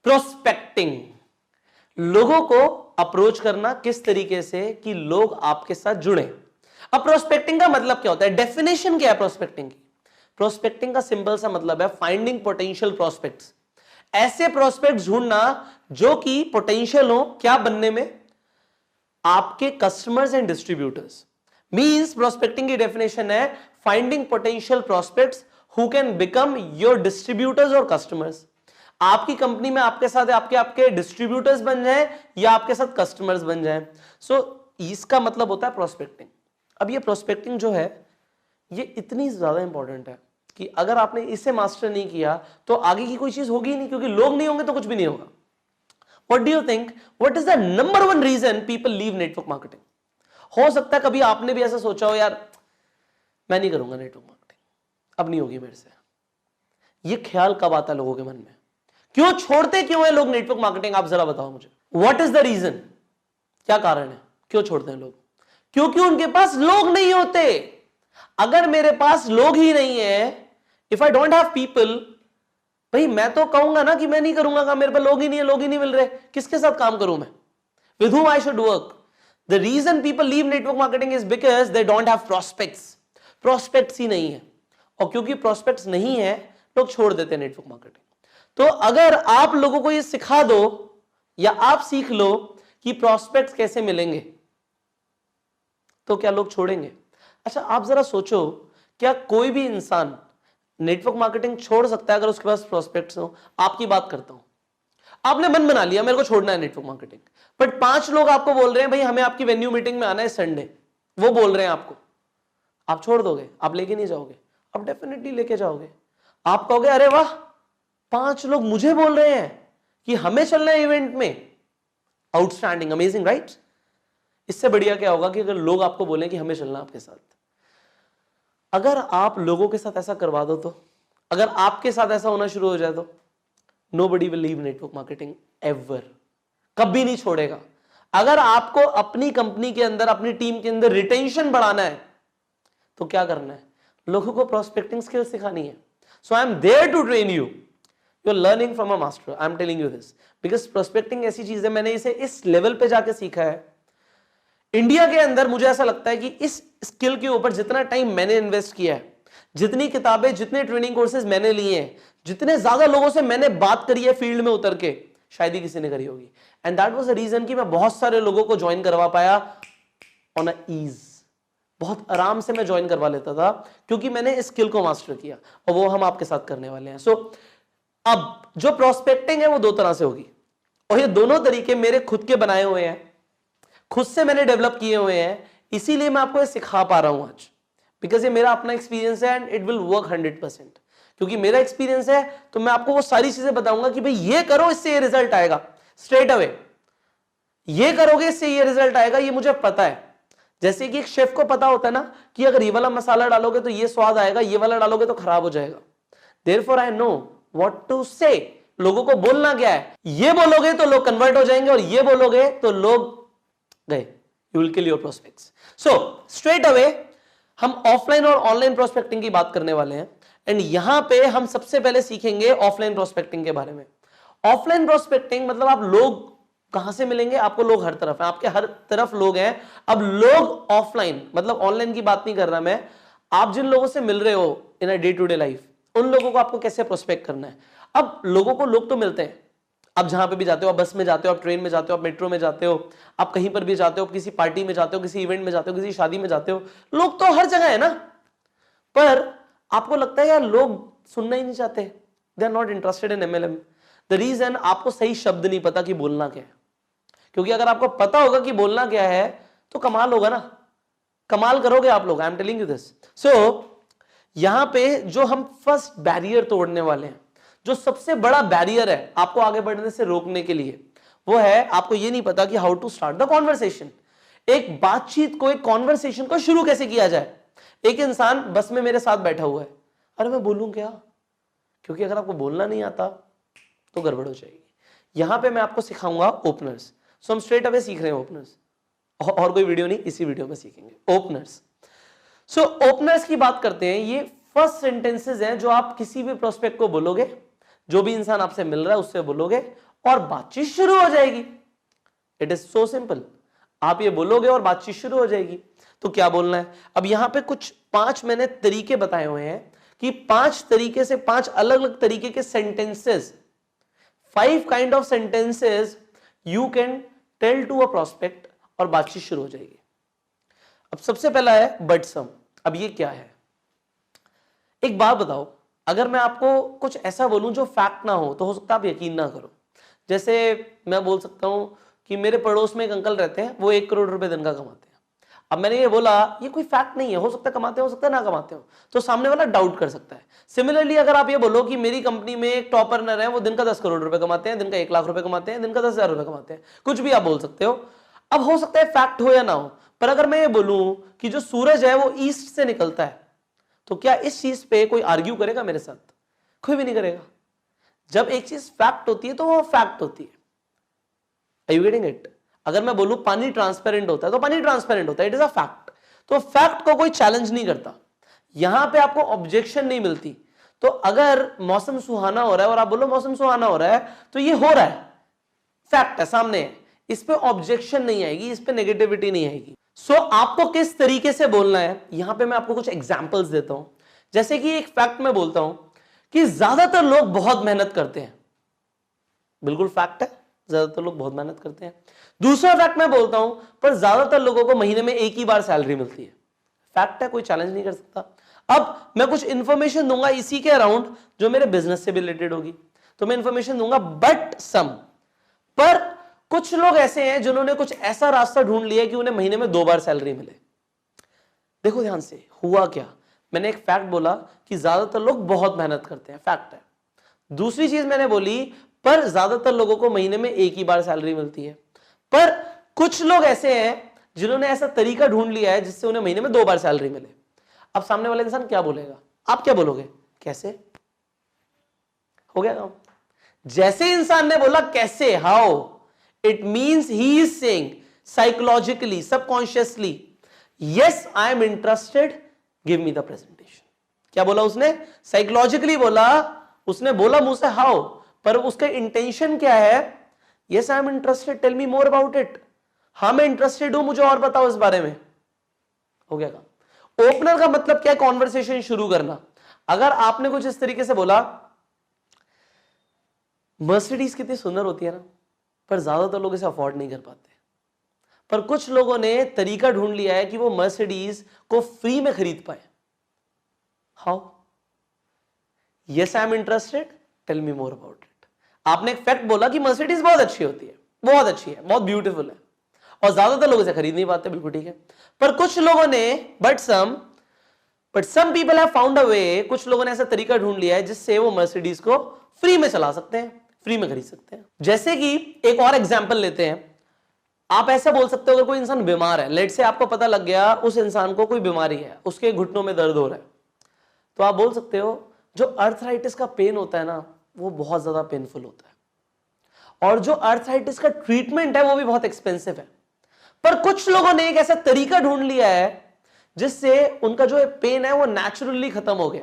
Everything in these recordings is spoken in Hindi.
प्रोस्पेक्टिंग, लोगों को अप्रोच करना किस तरीके से कि लोग आपके साथ जुड़े। अब प्रोस्पेक्टिंग का मतलब क्या होता है, डेफिनेशन क्या है प्रोस्पेक्टिंग की? प्रोस्पेक्टिंग का सिंपल सा मतलब है फाइंडिंग पोटेंशियल प्रोस्पेक्ट्स, ऐसे प्रोस्पेक्ट्स ढूंढना जो कि पोटेंशियल हो क्या बनने में, आपके customers and distributors. Means prospecting की डेफिनेशन है finding potential prospects who can become your distributors और कस्टमर्स। आपकी कंपनी में आपके साथ आपके आपके डिस्ट्रीब्यूटर्स बन जाएं या आपके साथ कस्टमर्स बन जाएं। सो इसका मतलब होता है प्रोस्पेक्टिंग। अब ये प्रोस्पेक्टिंग जो है ये इतनी ज्यादा इंपॉर्टेंट है कि अगर आपने इसे मास्टर नहीं किया तो आगे की कोई चीज होगी ही नहीं, क्योंकि लोग नहीं होंगे तो कुछ भी नहीं होगा। What do you think? What is the number one reason people leave network marketing? हो सकता है कभी आपने भी ऐसा सोचा हो, यार मैं नहीं करूंगा नेटवर्क मार्केटिंग, अब नहीं होगी मेरे से। ये ख्याल कब आता है लोगों के मन में? क्यों छोड़ते क्यों है लोग नेटवर्क मार्केटिंग? आप जरा बताओ मुझे। What is the reason? क्या कारण है क्यों छोड़ते हैं लोग? क्योंकि उनके पास लोग नहीं होते। अगर मेरे पास लोग ही नहीं है, if I don't have people, भाई मैं तो कहूंगा ना कि मैं नहीं करूंगा काम, मेरे पास लोग ही नहीं है, लोग ही नहीं मिल रहे, किसके साथ काम करूं मैं? With whom I should work? The reason people leave network marketing is because they don't have prospects. Prospects ही नहीं है, और क्योंकि prospects नहीं है लोग छोड़ देते हैं नेटवर्क मार्केटिंग। तो अगर आप लोगों को ये सिखा दो या आप सीख लो कि prospects कैसे मिलेंगे, तो क्या लोग छोड़ेंगे? अच्छा आप जरा सोचो, क्या कोई भी इंसान नेटवर्क मार्केटिंग छोड़ सकता है अगर उसके पास प्रोस्पेक्ट्स हो? आपकी बात करता हूं, आपने मन बना लिया मेरे को छोड़ना है नेटवर्क मार्केटिंग, बट 5 लोग आपको बोल रहे हैं भाई हमें आपकी वेन्यू मीटिंग में आना है संडे, वो बोल रहे हैं आपको, आप छोड़ दोगे? आप लेके नहीं जाओगे? आप डेफिनेटली लेके जाओगे। आप कहोगे अरे वाह 5 लोग मुझे बोल रहे हैं कि हमें चलना है इवेंट में, आउटस्टैंडिंग, अमेजिंग, राइट? इससे बढ़िया क्या होगा कि अगर लोग आपको बोलें कि हमें चलना आपके साथ। अगर आप लोगों के साथ ऐसा करवा दो, तो अगर आपके साथ ऐसा होना शुरू हो जाए तो nobody will leave network marketing ever, कभी नहीं छोड़ेगा। अगर आपको अपनी कंपनी के अंदर, अपनी टीम के अंदर रिटेंशन बढ़ाना है तो क्या करना है? लोगों को प्रोस्पेक्टिंग स्किल्स सिखानी है। So I am there to train you, you are learning from a master, I am telling you this, because prospecting ऐसी चीज है, मैंने इसे इस लेवल पे जाके सीखा है। इंडिया के अंदर मुझे ऐसा लगता है कि इस स्किल के ऊपर जितना टाइम मैंने इन्वेस्ट किया है, जितनी किताबें, जितने ट्रेनिंग कोर्सेज मैंने लिए हैं, जितने ज्यादा लोगों से मैंने बात करी है फील्ड में उतर के, शायद ही किसी ने करी होगी। And that was the reason कि मैं बहुत सारे लोगों को ज्वाइन करवा पाया ऑन अ ईज। बहुत आराम से मैं ज्वाइन करवा लेता था क्योंकि मैंने इस स्किल को मास्टर किया, और वो हम आपके साथ करने वाले हैं। सो अब जो प्रोस्पेक्टिंग है वो 2 तरह से होगी, और ये दोनों तरीके मेरे खुद के बनाए हुए हैं, खुद से मैंने डेवलप किए हुए हैं, इसीलिए मैं आपको ये सिखा पा रहा हूं आज, बिकॉज ये मेरा अपना एक्सपीरियंस है एंड इट विल वर्क 100%। क्योंकि मेरा एक्सपीरियंस है तो मैं आपको वो सारी चीजें बताऊंगा कि भाई ये करो इससे ये रिजल्ट आएगा, स्ट्रेट अवे ये करोगे इससे ये रिजल्ट आएगा, ये मुझे पता है। जैसे कि एक शेफ को पता होता है ना कि अगर ये वाला मसाला डालोगे तो ये स्वाद आएगा, ये वाला डालोगे तो खराब हो जाएगा। Therefore I know what to say. लोगों को बोलना क्या है, ये बोलोगे तो लोग कन्वर्ट हो जाएंगे, और ये बोलोगे तो लोग गए, you will kill your prospects. So straight away हम ऑफलाइन और ऑनलाइन प्रोस्पेक्टिंग की बात करने वाले हैं, एंड यहां पे हम सबसे पहले सीखेंगे ऑफलाइन प्रोस्पेक्टिंग के बारे में। ऑफलाइन प्रोस्पेक्टिंग मतलब आप लोग कहां से मिलेंगे? आपको लोग हर तरफ है, आपके हर तरफ लोग हैं। अब लोग ऑफलाइन मतलब ऑनलाइन की बात नहीं कर रहा मैं, आप जिन लोगों से मिल रहे हो in a day to day life, उन लोगों को आपको कैसे प्रोस्पेक्ट करना है। अब लोगों को लोग तो मिलते हैं, आप जहां पे भी जाते हो, आप बस में जाते हो, आप ट्रेन में जाते हो, आप मेट्रो में जाते हो, आप कहीं पर भी जाते हो, किसी पार्टी में जाते हो, किसी इवेंट में जाते हो, किसी शादी में जाते हो, लोग तो हर जगह है ना। पर आपको लगता है यार लोग सुनना ही नहीं चाहते, they are not interested in MLM. The reason आपको सही शब्द नहीं पता कि बोलना क्या है। क्योंकि अगर आपको पता होगा कि बोलना क्या है तो कमाल होगा ना, कमाल करोगे आप लोग, I am telling you this. So यहां पे जो हम फर्स्ट बैरियर तोड़ने वाले हैं, जो सबसे बड़ा बैरियर है आपको आगे बढ़ने से रोकने के लिए, वो है आपको ये नहीं पता कि how to start the conversation. एक बातचीत को, एक कॉन्वर्सेशन को शुरू कैसे किया जाए। एक इंसान बस में मेरे साथ बैठा हुआ है, अरे मैं बोलूं क्या? क्योंकि अगर आपको बोलना नहीं आता तो गड़बड़ हो जाएगी। यहां पे मैं आपको सिखाऊंगा ओपनर्स। सो हम स्ट्रेट अवे सीख रहे हैं ओपनर्स, और कोई वीडियो नहीं, इसी वीडियो में सीखेंगे ओपनर्स। सो ओपनर्स की बात करते हैं। ये फर्स्ट सेंटेंसेस हैं जो आप किसी भी प्रोस्पेक्ट को बोलोगे, जो भी इंसान आपसे मिल रहा है उससे बोलोगे, और बातचीत शुरू हो जाएगी। It is so simple. आप ये बोलोगे और बातचीत शुरू हो जाएगी। तो क्या बोलना है? अब यहां पे कुछ 5 मैंने तरीके बताए हुए हैं कि 5 तरीके से 5 अलग अलग तरीके के sentences, 5 kind of sentences you can tell to a prospect और बातचीत शुरू हो जाएगी। अब सबसे पहला है बट सम। अब ये क्या है? एक बात बताओ, अगर मैं आपको कुछ ऐसा बोलूं जो फैक्ट ना हो तो हो सकता है आप यकीन ना करो। जैसे मैं बोल सकता हूं कि मेरे पड़ोस में एक अंकल रहते हैं, वो 1 करोड़ रुपए दिन का कमाते हैं। अब मैंने ये बोला, ये कोई फैक्ट नहीं है, हो सकता है कमाते हो सकता है ना कमाते हो, तो सामने वाला डाउट कर सकता है। सिमिलरली अगर आप ये बोलो कि मेरी कंपनी में एक टॉप अर्नर है, वो दिन का 10 करोड़ रुपए कमाते हैं, दिन का 1 लाख रुपए कमाते हैं, दिन का 10,000 रुपए कमाते हैं, कुछ भी आप बोल सकते हो। अब हो सकता है फैक्ट हो या ना हो, पर अगर मैं ये बोलूं कि जो सूरज है वो ईस्ट से निकलता है, तो क्या इस चीज पे कोई आर्ग्यू करेगा मेरे साथ? कोई भी नहीं करेगा। जब एक चीज फैक्ट होती है तो वो फैक्ट होती है। Are you getting it? अगर मैं बोलूं पानी ट्रांसपेरेंट होता है तो पानी ट्रांसपेरेंट होता है, इट इज अ फैक्ट। तो फैक्ट को कोई चैलेंज नहीं करता, यहां पे आपको ऑब्जेक्शन नहीं मिलती। तो अगर मौसम सुहाना हो रहा है और आप बोलो मौसम सुहाना हो रहा है, तो ये हो रहा है, फैक्ट है, सामने है, इस पे ऑब्जेक्शन नहीं आएगी, इस पे नेगेटिविटी नहीं आएगी। सो आपको किस तरीके से बोलना है, यहां पे मैं आपको कुछ एग्जांपल्स देता हूं। जैसे कि एक फैक्ट मैं बोलता हूं कि ज्यादातर लोग बहुत मेहनत करते हैं, बिल्कुल फैक्ट है, ज्यादातर लोग बहुत मेहनत करते हैं। दूसरा फैक्ट मैं बोलता हूं, पर ज्यादातर लोगों को महीने में एक ही बार सैलरी मिलती है, फैक्ट है, कोई चैलेंज नहीं कर सकता। अब मैं कुछ इंफॉर्मेशन दूंगा इसी के अराउंड जो मेरे बिजनेस से भी रिलेटेड होगी, तो मैं इंफॉर्मेशन दूंगा बट सम। पर कुछ लोग ऐसे हैं जिन्होंने कुछ ऐसा रास्ता ढूंढ लिया कि उन्हें महीने में 2 बार सैलरी मिले। देखो ध्यान से, हुआ क्या? मैंने एक फैक्ट बोला कि ज्यादातर लोग बहुत मेहनत करते हैं, फैक्ट है। दूसरी चीज मैंने बोली, पर ज्यादातर लोगों को महीने में एक ही बार सैलरी मिलती है। पर कुछ लोग ऐसे हैं जिन्होंने ऐसा तरीका ढूंढ लिया है जिससे उन्हें महीने में 2 बार सैलरी मिले। अब सामने वाला इंसान क्या बोलेगा? आप क्या बोलोगे? कैसे? हो गया काम। जैसे इंसान ने बोला कैसे, how, it means he is saying psychologically, subconsciously, yes I am interested, give me the presentation. क्या बोला उसने? साइकोलॉजिकली बोला, उसने बोला मुंह से हाउ, पर उसका इंटेंशन क्या है? Yes I am interested, tell me more about it. हाँ मैं इंटरेस्टेड हूं, मुझे और बताओ इस बारे में। हो गया काम। ओपनर का मतलब क्या है? कॉन्वर्सेशन शुरू करना। अगर आपने कुछ इस तरीके से बोला, मर्सिडीज कितनी सुंदर होती है ना, पर ज्यादातर लोग इसे अफोर्ड नहीं कर पाते, पर कुछ लोगों ने तरीका ढूंढ लिया है कि वो मर्सिडीज को फ्री में खरीद पाए। How? Yes I am interested, tell me more about it. आपने एक फैक्ट बोला कि मर्सिडीज बहुत अच्छी होती है, बहुत अच्छी है, बहुत ब्यूटीफुल है, और ज्यादातर लोग इसे खरीद नहीं पाते, बिल्कुल ठीक है। पर कुछ लोगों ने but some people have found a way, कुछ लोगों ने ऐसा तरीका ढूंढ लिया है जिससे वो मर्सिडीज को फ्री में चला सकते हैं, फ्री में खरीद सकते हैं। जैसे कि एक और एग्जांपल लेते हैं। आप ऐसे बोल सकते हो, अगर कोई इंसान बीमार है, लेट से आपको पता लग गया उस इंसान को कोई बीमारी है, उसके घुटनों में दर्द हो रहा है, तो आप बोल सकते हो जो अर्थराइटिस का पेन होता है ना, वो बहुत ज्यादा पेनफुल होता है, और जो अर्थराइटिस का ट्रीटमेंट है वो भी बहुत एक्सपेंसिव है। पर कुछ लोगों ने एक ऐसा तरीका ढूंढ लिया है जिससे उनका जो पेन है वो नेचुरली खत्म हो गया।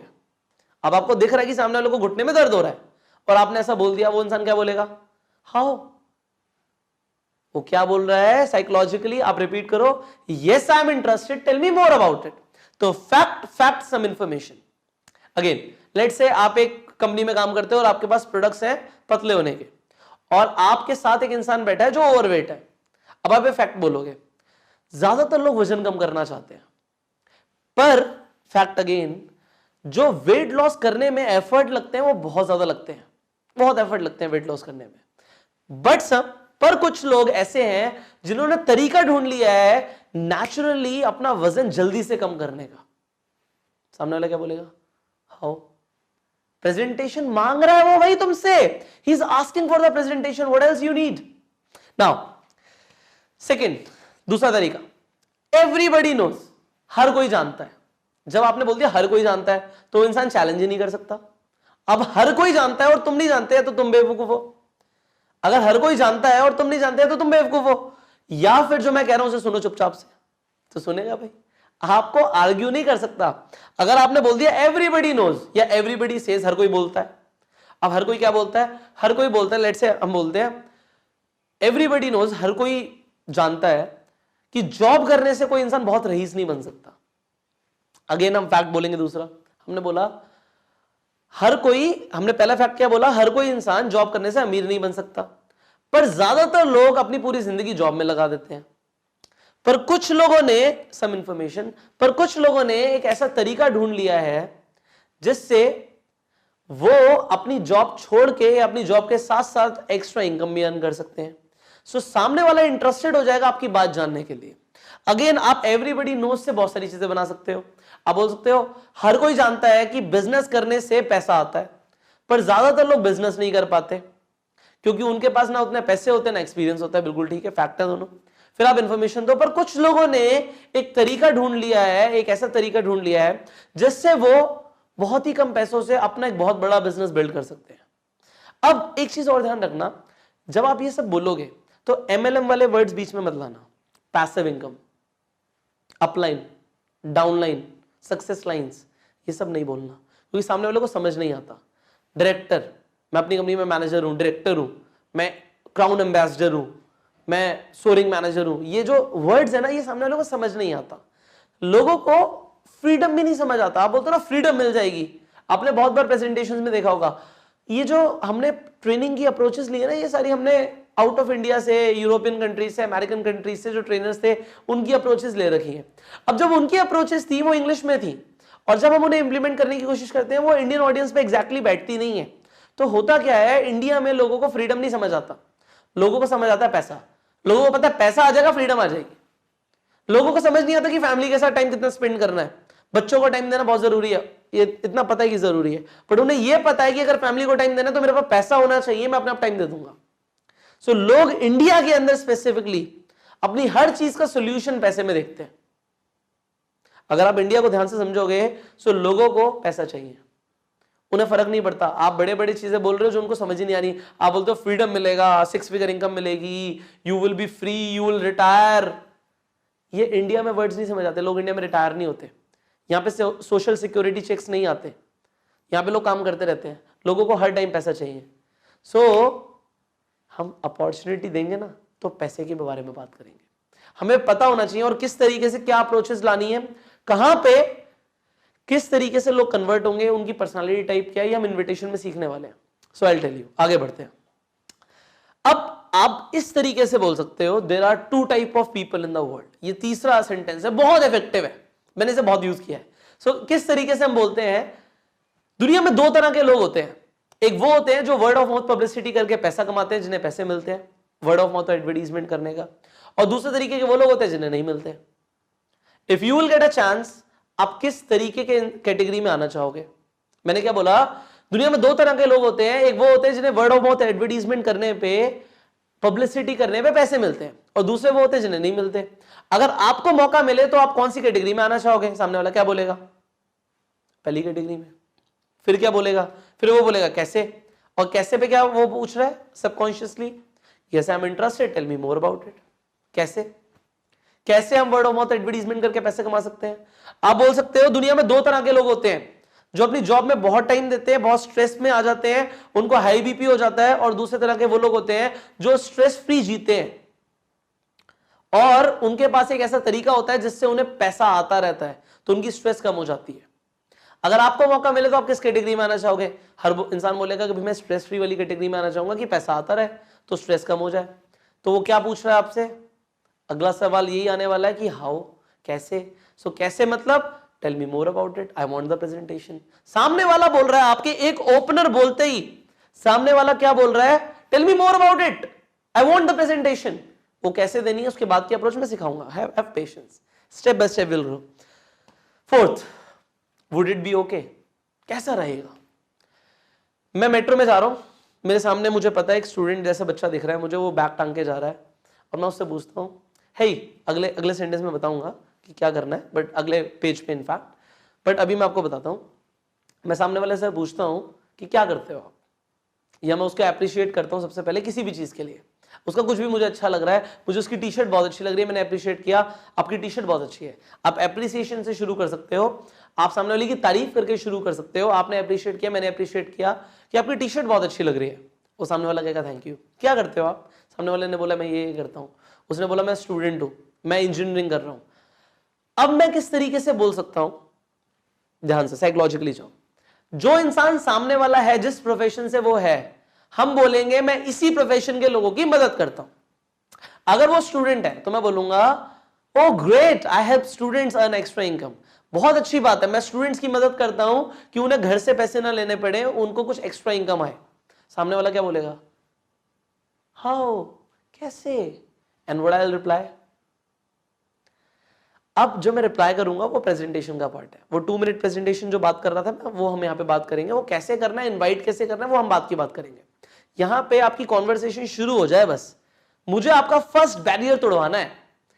अब आपको दिख रहा है कि सामने वालों को घुटने में दर्द हो रहा है, और आपने ऐसा बोल दिया, वो इंसान क्या बोलेगा? हाउ? वो क्या बोल रहा है साइकोलॉजिकली? आप रिपीट करो, yes I am interested, tell me more about it. तो fact some information. Again let's say आप एक कंपनी में काम करते हो और आपके पास प्रोडक्ट्स हैं पतले होने के, और आपके साथ एक इंसान बैठा है जो ओवरवेट है। अब आप ये फैक्ट बोलोगे, ज्यादातर लोग वजन कम करना चाहते हैं, पर फैक्ट अगेन, जो वेट लॉस करने में एफर्ट लगते हैं वो बहुत ज्यादा लगते हैं, बहुत एफर्ट लगते हैं वेट लॉस करने में। बट सब, पर कुछ लोग ऐसे हैं जिन्होंने तरीका ढूंढ लिया है नेचुरली अपना वजन जल्दी से कम करने का। सामने वाला क्या बोलेगा? हाउ? प्रेजेंटेशन मांग रहा है वो भाई तुमसे, he is asking for the presentation, what else you need. Now second, दूसरा तरीका, एवरीबॉडी नोज, हर कोई जानता है। जब आपने बोल दिया हर कोई जानता है, तो इंसान चैलेंज ही नहीं कर सकता। अब हर कोई जानता है और तुम नहीं जानते हैं तो तुम बेवकूफ हो। अगर हर कोई जानता है और तुम नहीं जानते हैं तो तुम बेवकूफ हो। या फिर जो मैं कह रहा हूं उसे सुनो चुपचाप से, तो सुनेगा भाई, आपको आर्ग्यू नहीं कर सकता। अगर आपने बोल दिया एवरीबॉडी नोज या एवरीबॉडी सेज, हर कोई बोलता है, अब हर कोई क्या बोलता है, हर कोई बोलता है, लेट्स से हम बोलते हैं एवरीबडी नोज, हर कोई जानता है कि जॉब करने से कोई इंसान बहुत रईस नहीं बन सकता। अगेन हम फैक्ट बोलेंगे दूसरा, हमने बोला हर कोई, हमने पहला फैक्ट क्या बोला, हर कोई इंसान जॉब करने से अमीर नहीं बन सकता, पर ज्यादातर लोग अपनी पूरी जिंदगी जॉब में लगा देते हैं। पर कुछ लोगों ने सम इंफॉर्मेशन, पर कुछ लोगों ने एक ऐसा तरीका ढूंढ लिया है जिससे वो अपनी जॉब छोड़ के, अपनी जॉब के साथ साथ एक्स्ट्रा इनकम भी अर्न कर सकते हैं। सो सामने वाला इंटरेस्टेड हो जाएगा आपकी बात जानने के लिए। अगेन आप एवरीबडी नोज से बहुत सारी चीजें बना सकते हो। आप बोल सकते हो हर कोई जानता है कि बिजनेस करने से पैसा आता है, पर ज्यादातर लोग बिजनेस नहीं कर पाते क्योंकि उनके पास ना उतने पैसे होते हैं ना एक्सपीरियंस होता है। बिल्कुल ठीक है, फैक्ट है दोनों। फिर आप इंफॉर्मेशन दो, पर कुछ लोगों ने एक तरीका ढूंढ लिया है, एक ऐसा तरीका ढूंढ लिया है जिससे वो बहुत ही कम पैसों से अपना एक बहुत बड़ा बिजनेस बिल्ड कर सकते हैं। अब एक चीज और ध्यान रखना, जब आप ये सब बोलोगे तो एमएलएम वाले वर्ड्स बीच में मत लाना। Passive income, upline, downline, success lines, ये सब नहीं बोलना क्योंकि सामने वाले को समझ नहीं आता। डायरेक्टर, मैं अपनी कंपनी में मैनेजर हूं, डायरेक्टर हूं, मैं क्राउन एम्बेसडर हूं, मैं सोरिंग मैनेजर हूं, ये जो वर्ड्स है ना, ये सामने वालों को समझ नहीं आता। लोगों को फ्रीडम भी नहीं समझ आता। आप बोलते हो ना फ्रीडम मिल जाएगी, आपने बहुत बार प्रेजेंटेशंस में देखा होगा, ये जो हमने ट्रेनिंग की अप्रोचेस ली है ना, ये सारी हमने आउट ऑफ इंडिया से, यूरोपियन कंट्रीज से, अमेरिकन कंट्रीज से जो ट्रेनर्स थे उनकी अप्रोचेस ले रखी है। अब जब उनकी अप्रोचेस थी वो इंग्लिश में थी, और जब हम उन्हें इंप्लीमेंट करने की कोशिश करते हैं वो इंडियन ऑडियंस पे एग्जैक्टली बैठती नहीं है। तो होता क्या है, इंडिया में लोगों को फ्रीडम नहीं समझ आता, लोगों को समझ आता है पैसा। लोगों को पता है पैसा आ जाएगा फ्रीडम आ जाएगी। लोगों को समझ नहीं आता कि फैमिली के साथ टाइम कितना स्पेंड करना है, बच्चों को टाइम देना बहुत जरूरी है, ये इतना पता है कि जरूरी है, पर उन्हें यह पता है कि अगर फैमिली को टाइम देना है तो मेरे पास पैसा होना चाहिए, मैं अपने आप टाइम दे दूंगा। सो लोग इंडिया के अंदर स्पेसिफिकली अपनी हर चीज का सोल्यूशन पैसे में देखते हैं। अगर आप इंडिया को ध्यान से समझोगे सो लोगों को पैसा चाहिए, उन्हें फर्क नहीं पड़ता। आप बड़े बड़े चीजें बोल रहे हो जो उनको समझ ही नहीं आ रही। आप बोलते हो फ्रीडम मिलेगा, 6 फिगर इनकम मिलेगी, you will be free, you will retire. ये इंडिया में वर्ड्स नहीं समझ आते। लोग इंडिया में रिटायर नहीं होते, यहाँ पे सोशल सिक्योरिटी चेक्स नहीं आते, यहाँ पे लोग काम करते रहते हैं, लोगों को हर टाइम पैसा चाहिए। सो हम अपॉर्चुनिटी देंगे ना तो पैसे के बारे में बात करेंगे। हमें पता होना चाहिए और किस तरीके से क्या अप्रोचेस लानी है, कहां पे किस तरीके से लोग कन्वर्ट होंगे, उनकी पर्सनालिटी टाइप क्या है, ये हम इन्विटेशन में सीखने वाले हैं। सो आई विल टेल यू। आगे बढ़ते हैं। अब आप इस तरीके से बोल सकते हो, there are 2 type of people in the world. ये तीसरा सेंटेंस है, बहुत इफेक्टिव है, मैंने इसे बहुत यूज किया है। सो किस तरीके से हम बोलते हैं, दुनिया में 2 तरह के लोग होते हैं। एक वो होते हैं जो वर्ड ऑफ माउथ पब्लिसिटी करके पैसा कमाते हैं, जिन्हें पैसे मिलते हैं वर्ड ऑफ माउथ एडवर्टाइजमेंट करने का, और दूसरे तरीके के वो लोग होते हैं जिन्हें नहीं मिलते। If you will get a chance, आप किस तरीके के कैटेगरी में आना चाहोगे? मैंने क्या बोला, दुनिया में 2 तरह के लोग होते हैं। एक वो होते हैं जिन्हें वर्ड ऑफ माउथ एडवर्टाइजमेंट करने पे, पब्लिसिटी करने पे पैसे मिलते हैं, और दूसरे वो होते हैं जिन्हें नहीं मिलते। अगर आपको मौका मिले तो आप कौन सी कैटेगरी में आना चाहोगे? सामने वाला क्या बोलेगा? पहली कैटेगरी में। फिर क्या बोलेगा? फिर वो बोलेगा कैसे, और कैसे पे क्या वो पूछ रहा है subconsciously, yes I am interested, tell me more about it. कैसे कैसे हम वर्ड ऑफ माउथ एडवर्टाइजमेंट करके पैसे कमा सकते हैं? आप बोल सकते हो दुनिया में 2 तरह के लोग होते हैं, जो अपनी जॉब में बहुत टाइम देते हैं, बहुत स्ट्रेस में आ जाते हैं, उनको हाई बीपी हो जाता है, और दूसरे तरह के वो लोग होते हैं जो स्ट्रेस फ्री जीते हैं, और उनके पास एक ऐसा तरीका होता है जिससे उन्हें पैसा आता रहता है, तो उनकी स्ट्रेस कम हो जाती है। अगर आपको मौका मिले तो आप किस कैटेगरी में आना चाहोगे? हर इंसान बोलेगा कि मैं स्ट्रेस फ्री वाली कैटेगरी में आना चाहूंगा कि पैसा आता रहे तो स्ट्रेस कम हो जाए। तो वो क्या पूछ रहा है आपसे? अगला सवाल यही आने वाला है कि हाउ, कैसे। सो कैसे मतलब tell me more about it, I want the presentation. सामने वाला बोल रहा है, आपके एक ओपनर बोलते ही सामने वाला क्या बोल रहा है? Tell me more about it, I want the presentation. वो कैसे देनी है उसके बाद की अप्रोच में सिखाऊंगा। Have patience, step by step will grow. 4th, would it be okay? कैसा रहेगा? मैं मेट्रो में जा रहा हूं, मेरे सामने मुझे पता है एक स्टूडेंट जैसा बच्चा दिख रहा है मुझे, वो बैग टांग के जा रहा है, और मैं उससे पूछता हूं, हे, अगले सेंटेंस में बताऊंगा कि क्या करना है, बट अगले पेज पे इनफैक्ट, बट अभी मैं आपको बताता हूं। मैं सामने वाले से पूछता हूं कि क्या करते हो आप, या मैं उसको अप्रिशिएट करता हूं सबसे पहले किसी भी चीज के लिए। उसका कुछ भी मुझे अच्छा लग रहा है, मुझे उसकी टी शर्ट बहुत अच्छी लग रही है, मैंने अप्रिशिएट किया, आपकी टी शर्ट बहुत अच्छी है। आप एप्रिसिएशन से शुरू कर सकते हो। आप सामने वाले की तारीफ करके शुरू कर सकते हो। आपने अप्रिशिएट किया, मैंने अप्रिशिएट किया कि आपकी टी शर्ट बहुत अच्छी लग रही है, वो सामने वाला कहेगा थैंक यू। क्या करते हो आप? सामने वाले ने बोला मैं ये करता हूं, उसने बोला मैं स्टूडेंट हूं, मैं इंजीनियरिंग कर रहा हूं। अब मैं किस तरीके से बोल सकता हूं, ध्यान से साइकोलॉजिकली जाओ। जो इंसान सामने वाला है, जिस प्रोफेशन से वो है, हम बोलेंगे मैं इसी प्रोफेशन के लोगों की मदद करता हूं। अगर वो स्टूडेंट है तो मैं बोलूंगा oh great, I help students earn extra income. बहुत अच्छी बात है, मैं स्टूडेंट्स की मदद करता हूं कि उन्हें घर से पैसे ना लेने पड़े, उनको कुछ एक्स्ट्रा इनकम आए। सामने वाला क्या बोलेगा? हाउ, कैसे? And what I will reply? अब जो मैं रिप्लाई करूंगा वो प्रेजेंटेशन का पार्ट है। वो 2 मिनट प्रेजेंटेशन जो बात कर रहा था मैं, वो हम यहां पे बात करेंगे। वो कैसे करना है, इनवाइट कैसे करना है, वो हम बात करेंगे। यहां पे आपकी कॉन्वर्सेशन शुरू हो जाए, बस मुझे आपका फर्स्ट बैरियर तोड़वाना है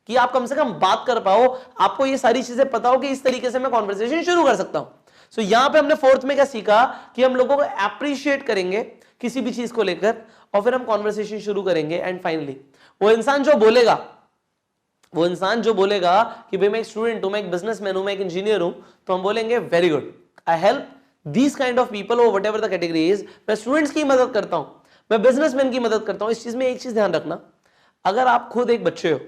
कि आप कम से कम बात कर पाओ, आपको ये सारी चीजें पता हो कि इस तरीके से मैं कॉन्वर्सेशन शुरू कर सकता हूं। सो यहां पे हमने फोर्थ में क्या सीखा कि हम लोगों को अप्रिशिएट करेंगे किसी भी चीज को लेकर, और फिर हम कॉन्वर्सेशन शुरू करेंगे। एंड फाइनली वो इंसान जो बोलेगा कि भाई मैं एक स्टूडेंट हूं, मैं एक बिजनेसमैन हूं, मैं एक इंजीनियर हूं, तो हम बोलेंगे very good, I help these kind of people और whatever the category is. मैं स्टूडेंट्स की मदद करता हूं, मैं बिजनेसमैन की मदद करता हूं। इस चीज में एक चीज ध्यान रखना, अगर आप खुद एक बच्चे हो,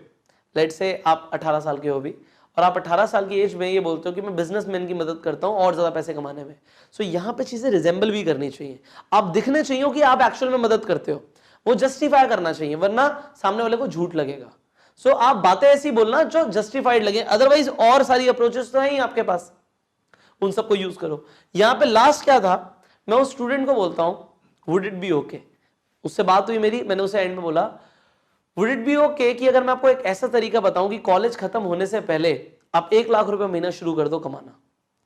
लेट से आप 18 साल के हो भी, और आप 18 साल की एज में ये बोलते हो कि मैं बिजनेसमैन की मदद करता हूं और ज्यादा पैसे कमाने में, सो यहां पे चीजें रिजेंबल भी करनी चाहिए। आप दिखने चाहिए कि आप एक्चुअल में मदद करते हो, वो जस्टिफाई करना चाहिए, वरना सामने वाले को झूठ लगेगा। सो आप बातें ऐसी बोलना जो जस्टिफाइड लगे। अदरवाइज और सारी अप्रोचेस तो है ही आपके पास, उन सबको यूज करो। यहां पे लास्ट क्या था, मैं उस स्टूडेंट को बोलता हूं वुड इट बी ओके, उससे बात हुई मेरी, मैंने उसे एंड में बोला वुड इट बी ओके कि अगर मैं आपको एक ऐसा तरीका बताऊं कि कॉलेज खत्म होने से पहले आप 1 लाख रुपए महीना शुरू कर दो कमाना।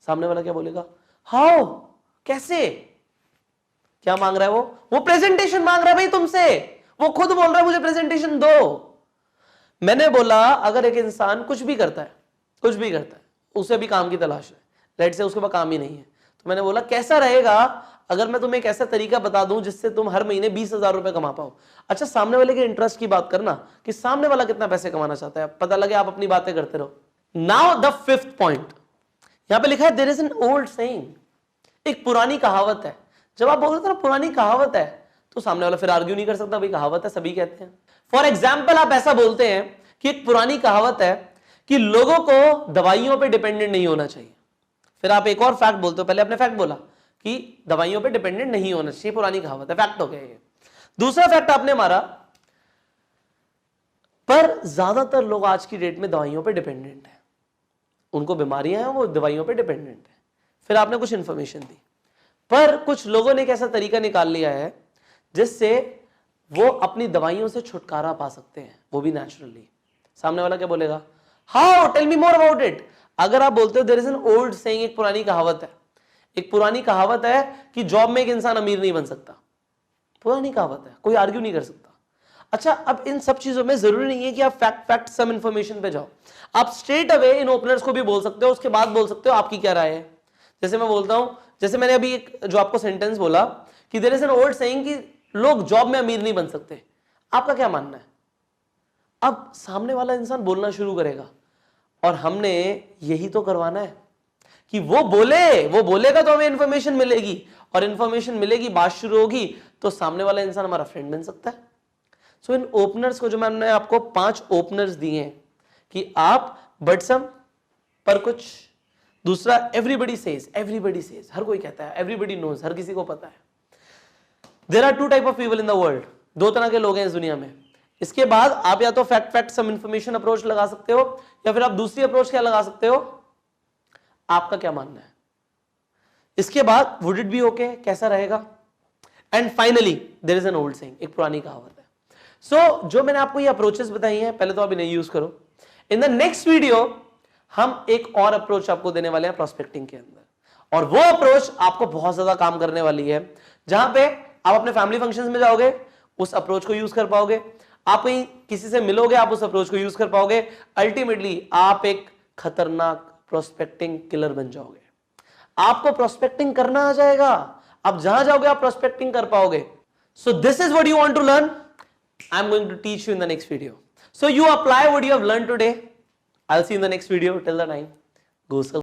सामने वाला क्या बोलेगा? हाउ, कैसे? क्या मांग रहा है वो प्रेजेंटेशन मांग रहा है भाई तुमसे, वो खुद बोल रहा है मुझे प्रेजेंटेशन दो। मैंने बोला अगर एक इंसान कुछ भी करता है, उसे भी काम की तलाश है, लेट से उसके पास काम ही नहीं है, तो मैंने बोला कैसा रहेगा अगर मैं तुम्हें एक ऐसा तरीका बता दूं जिससे तुम हर महीने 20,000 रुपए कमा पाओ। अच्छा, सामने वाले के इंटरेस्ट की बात करना कि सामने वाला कितना पैसे कमाना चाहता है, पता लगे आप अपनी बातें करते रहो। नाउ द 5th पॉइंट, यहां पे लिखा है there is an old saying, एक पुरानी कहावत है। जब आप बोल रहे हो ना पुरानी कहावत है, तो सामने वाला फिर आर्ग्यू नहीं कर सकता, भाई कहावत है, सभी कहते हैं। फॉर एग्जाम्पल आप ऐसा बोलते हैं कि एक पुरानी कहावत है कि लोगों को दवाइयों पे डिपेंडेंट नहीं होना चाहिए। फिर आप एक और फैक्ट बोलते हो, पहले आपने फैक्ट बोला कि दवाइयों पे डिपेंडेंट नहीं होना चाहिए, पुरानी कहावत है, फैक्ट हो गया ये। दूसरा फैक्ट आपने मारा, पर ज्यादातर लोग आज की डेट में दवाइयों पे डिपेंडेंट है, उनको बीमारियां हैं, वो दवाइयों पे डिपेंडेंट है। फिर आपने कुछ इंफॉर्मेशन दी, पर कुछ लोगों ने एक ऐसा तरीका निकाल लिया है जिससे वो अपनी दवाइयों से छुटकारा पा सकते हैं, वो भी नेचुरली। सामने वाला क्या बोलेगा? How, tell me more about it. अगर आप बोलते हो there is an old saying, एक पुरानी कहावत है, एक पुरानी कहावत है कि जॉब में एक इंसान अमीर नहीं बन सकता, पुरानी कहावत है, कोई आर्ग्यू नहीं कर सकता। अच्छा, अब इन सब चीजों में जरूरी नहीं है कि आप फैक्ट सम इंफॉर्मेशन पे जाओ, आप स्ट्रेट अवे इन ओपनर्स को भी बोल सकते हो, उसके बाद बोल सकते हो आपकी क्या राय है। जैसे मैं बोलता हूं, जैसे मैंने अभी एक जो आपको सेंटेंस बोला कि there is an old saying कि लोग जॉब में अमीर नहीं बन सकते, आपका क्या मानना है? अब सामने वाला इंसान बोलना शुरू करेगा, और हमने यही तो करवाना है कि वो बोलेगा तो हमें इंफॉर्मेशन मिलेगी, और इंफॉर्मेशन मिलेगी, बात शुरू होगी, तो सामने वाला इंसान हमारा फ्रेंड बन सकता है। सो इन ओपनर्स को, जो मैंने आपको 5 ओपनर्स दिए हैं कि आप बटसम पर कुछ, दूसरा एवरीबडी सेज, हर कोई कहता है, एवरीबडी नोज, हर किसी को पता है। There are 2 type of people in the world, 2 तरह के लोग हैं इस दुनिया में। इसके बाद आप या तो फैक्ट सम इंफॉर्मेशन अप्रोच लगा सकते हो, या फिर आप दूसरी अप्रोच क्या लगा सकते हो, आपका क्या मानना है। इसके बाद वुड इट बी ओके, कैसा रहेगा, and finally there is an old saying, एक पुरानी कहावत है। सो जो मैंने आपको ये अप्रोचेस बताई हैं, पहले तो आप इन्हें यूज करो। इन द नेक्स्ट वीडियो हम एक और अप्रोच आपको देने वाले हैं प्रोस्पेक्टिंग के अंदर, और वो अप्रोच आपको बहुत ज्यादा काम करने वाली है, जहां पे आप अपने फैमिली फंक्शंस में जाओगे, उस अप्रोच को यूज कर पाओगे, आप कहीं किसी से मिलोगे, आप उस अप्रोच को यूज कर पाओगे, अल्टीमेटली आप एक खतरनाक प्रोस्पेक्टिंग किलर बन जाओगे। आपको प्रोस्पेक्टिंग करना आ जाएगा, आप जहां जाओगे आप प्रोस्पेक्टिंग कर पाओगे। So this is what you want to learn, I am going to teach you in the next video. So you apply what you have learn today, I will see you in the next video. Till the time, go